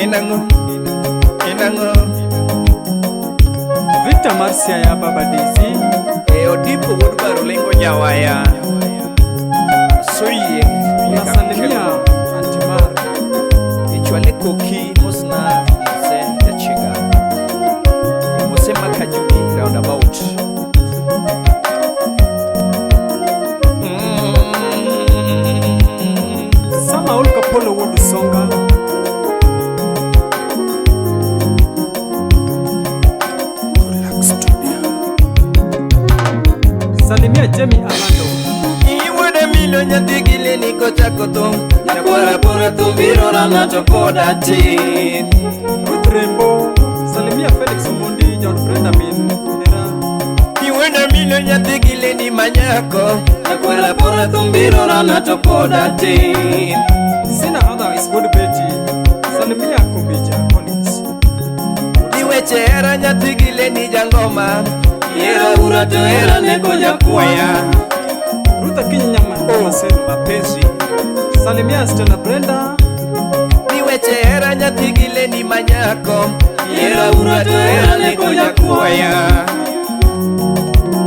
Enango Victor Marcia ya Baba Desi Odipo Woodbaro Lengo Nyawaya Soye unasalimia Antimar Ichwale Koki Mosna Mose Yachiga Mose Makajuki roundabout Sama Olka Polo Wodu Songa Salimia Jemi Alando Iwede milo nyathigile niko chakoto Nyakwara pura tumbiro rana chokoda tin Ruth Rembo Salimia Felix Omondi John Brenda Min Era Iwede milo nyathigile ni manyako Nyakwara pura tumbiro rana chokoda tin Sina otherwise good Betty Salimia Kubija Collins Iweche era nyathigile ni jangoma Yera urato era neko nyakwaya Ruth Kinyama Maseno Mapenzi Salimia Stella Brenda Niweche era nyathigile ni manyako Yera urato era neko nyakwaya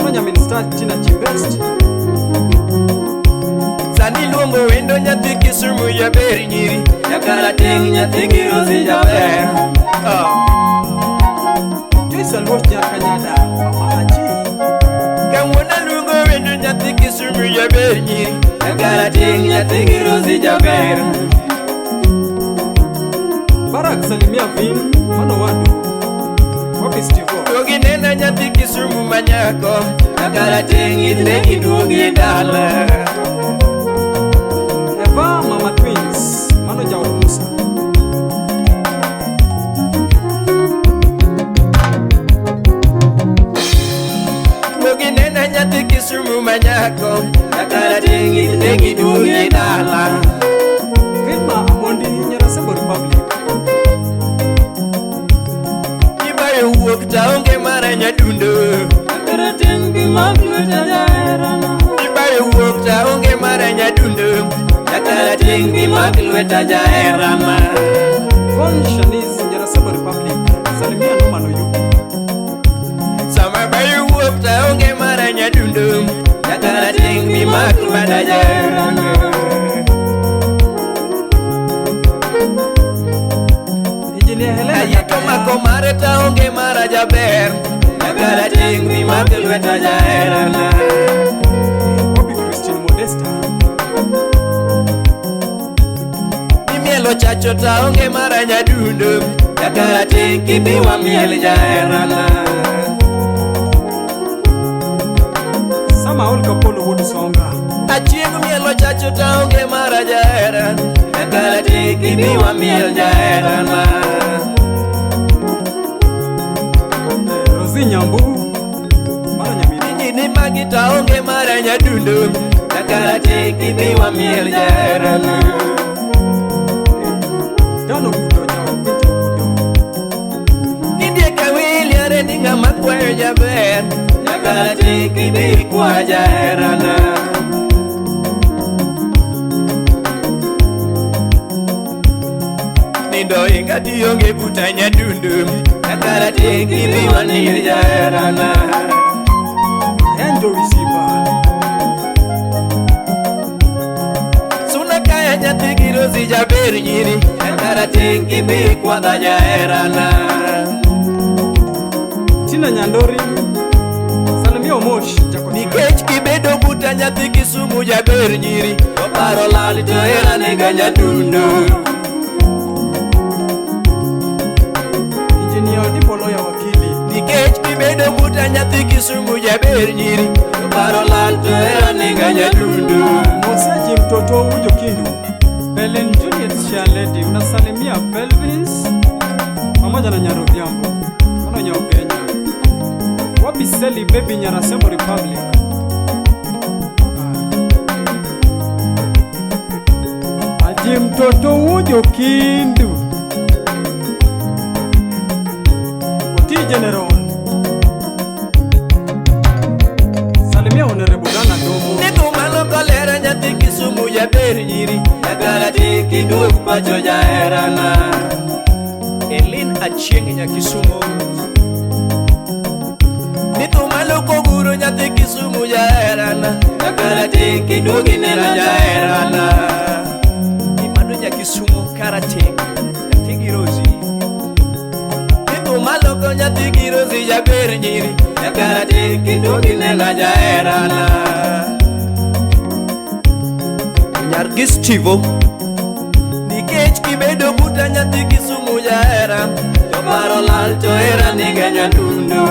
Mano Minister Tina Chibest Sani luongo wendo nyathi Kisumu ya beri nyiri Nyakara ting nyathi Kirozi jaber Joyce Alwot Nyakanyada Mama Haji Kamwana luongo wendo nyathi Kisumu ya beri nyiri Nyakara ting nyathi Kirozi jaber Barak Salimia Vin Mano Wadu Wapi Steve Duogi nena nyathi Kisumu manyako Nyakara ting itne kiduogi dala Eva Mama Twins Mano Jaud Musa Duogi nena nyathi Kisumu manyako Nyakara ting itne kiduogi dala Vilma Amondi Nyarasebo Republic Ibayo wuok taonge mara nyadundo Nyakara ting Gimaglweta Jaherana Ibayo wuok taonge mara nyadundo Nyakara ting Gimaglweta jaherana Von Shanice Nyarasebo Republic Salimia Numano Yuki Sama bayo wuok taonge mara nyadundo Nyakara ting Gimaglweta jaherana Engineer Helena Ayito mako mare taonge mara jaber Nyakara ting Gimaglweta jaherana Wapi Christine Modesta Mielo chacho taonge mara nyadundo Nyakara ting Kibiwa miel jaherana Sama Olka Polo Wodu Songa Achieng mielo chacho taonge mara jahera Nyakara ting Kibiwa miel jaherana Rosie Nyambu Mano Nyamini Nini magi taonge mara nyadundo Nyakara ting Kibiwa miel jaherana Jano Kudo Jao Kudo Kudo Indie kawili are ninga makwayo jaber Nyakara ting Kibiwa jaherana Nindo inga tionge buta nyadundo Nyakara ting Kibiwa miel jaherana Angel Receiver Suna kaya nyathi Kirozi jaber nyiri Nyakara ting Kibiwa jaherana Tina Nyandori Salimia Omosh Jacob Nikech kibedo buta nyathi Kisumu jaber nyiri Oparo lal to era nega nyadundo Engineer Dipolo ya wakili Nikech kibedo buta nyathi Kisumu jaber nyiri Oparo lal to era nega nyadundo Moseji mtoto Ujo Kindu Belen Juliet Shaledi unasalimia Pelvis pamoja na Nyarodhiambo Mano Nyaugenya Wapi Seli Baby Nyarasemo Republic Aji mtoto Ujo Kindu Oti General Salimia Honorable Dana Domo Niku malo kolera nyathi Kisumu jaber nyiri Nyakara ting Kiduog pacho jaherana Achieng' Nyakisumo. Nitumalo koguro nyathi Kisumu jaherana, Karate kidogi nena jaherana. Imano Nyakisumo Karate nyathi Girozi. Nitumalo ko nyathi Girozi jaber nyiri, Karate kidogi nena jaherana. Nyargis Chivo nikech kibedo buta nyathi Kisumu jahera, to paro lal to hera niga nyadundo.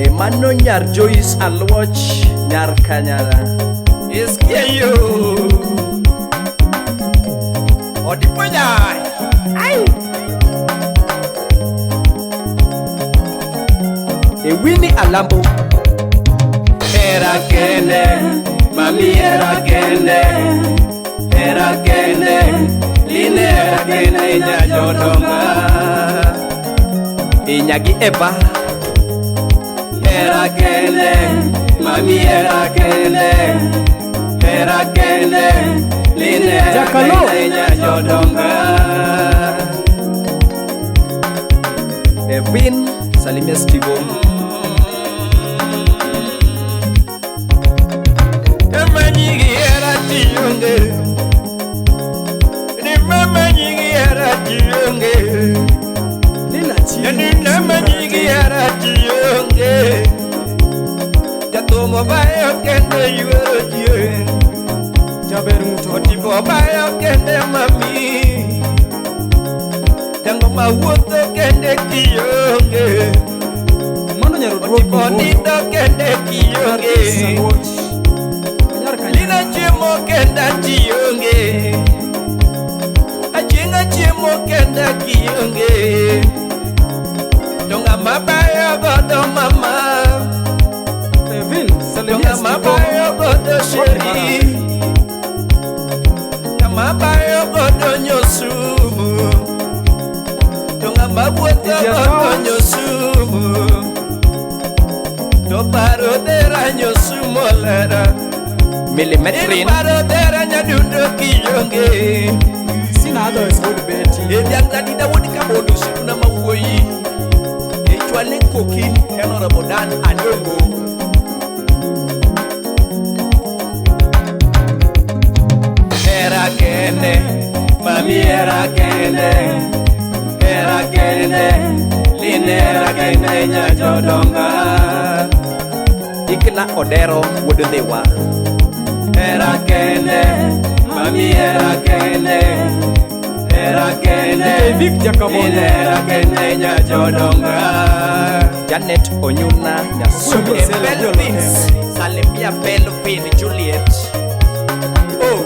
Emano nyar Joyce Alwoch nyar Kanyara Iskeyo Odiponyai Ai Ewini Alambo Era kende Mami era kende Era kende Line era kende Inya jodonga Inyagi Eva Era kende Mami era kende Era kende Line era kende Inya jodonga Evin Salimia Stivo Mama nyigi era tiyonge Ni mama nyigi era tiyonge Ni mama nyigi era tiyonge Jatomo bayo kende yuero tiye Jaber muto Otibo bayo kende mami Jango mawuto kende tiyonge Otibo nido kende tiyonge Lina chimo kenda tiyonge Achinga chimo kenda kiyonge Donga mabayo godo mama Donga mabayo godo sheri Donga mabayo godo nyosumu Donga mabuoto godo nyosumu Toparo dera nyosumu lera Milimetrin Paro dera nyadundo kiyonge Sina others would beti Edianga dida wodi kabodo shiruna mawoi Echwale kokin Honorable Dan Adongo Era kende Mami era kende Era kende Line era kende Inya jodonga Ikna Odero Wodolewa Era kende, mami era kende, era kende, era kende nya jodonga. Janet Onyuna Nyasumo Belvins, Salimia Belvin Juliet. Oh,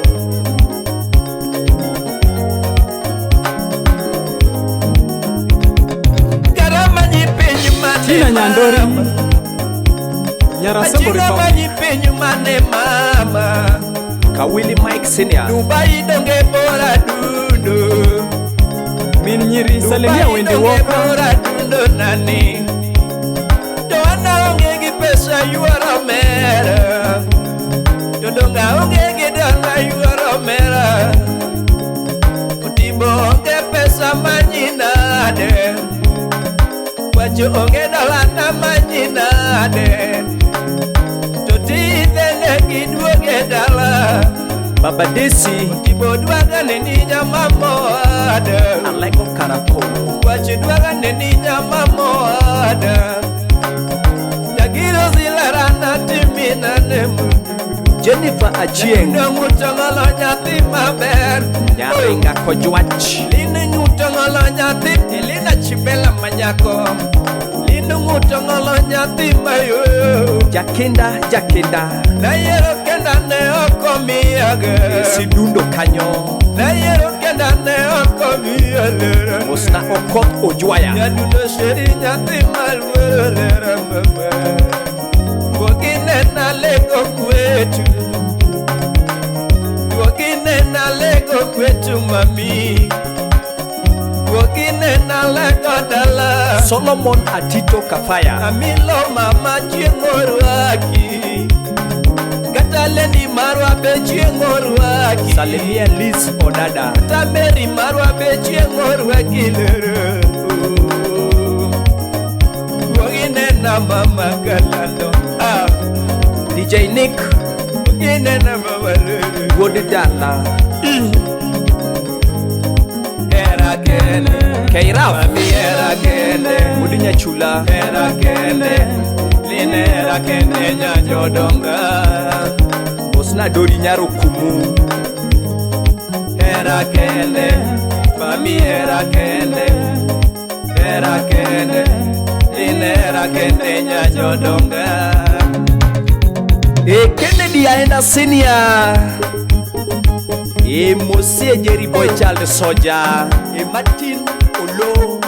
Garama nyipenyu mane Tina Nyandori Achina manyipenyu mane mama Kawili Mike Senior Dubai donge bora dundo Min nyiri Salimia wende woka Dubai bora dundo nani Doana onge gi pesa yuara mera Dodonga onge gi dala yuara mera Utibo onge pesa manyinade Wajo onge dala na manyinade Baba Desi Tibo dwaga neni nyama moada Alaiko Karapo Wachi dwaga neni nyama moada Jagiro zilarana timina nemu Jennifer Achieng Lino ngutongolo nyati maber Nyaringa Kojwach Lino ngutongolo nyati Elina Chibela Manyako Lino ngutongolo nyati mayo Jakinda Na yero kenda ne oko miyage Sidundo kanyo Na yero kenda ne oko miyalera Musna okot ojwaya Nyadundo sheri nyati malwelera mama Wogine na lego kwetu Wogine na lego kwetu mami Wogine na legodala Solomon Atito Kafaya, Amilo mama chiengorwaki Gataleni marwa be chiengorwaki Salimia Liz Odada, Tameri marwa be chiengorwaki lere Wogine na mama galando DJ Nick Wogine na mama lere Wodidala, Era kene Keiraf, Mami era kene Mudinya Chula, Era kene Line era kene nyajodonga Osna Dori Nyaro Kumu, Era kene Mami era kene Era kene Line era kene nyajodonga Kennedy Aenda Senior, Mosie Jerry Boy Child Soja, Martin Olo,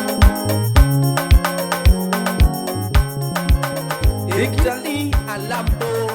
Victor Alambo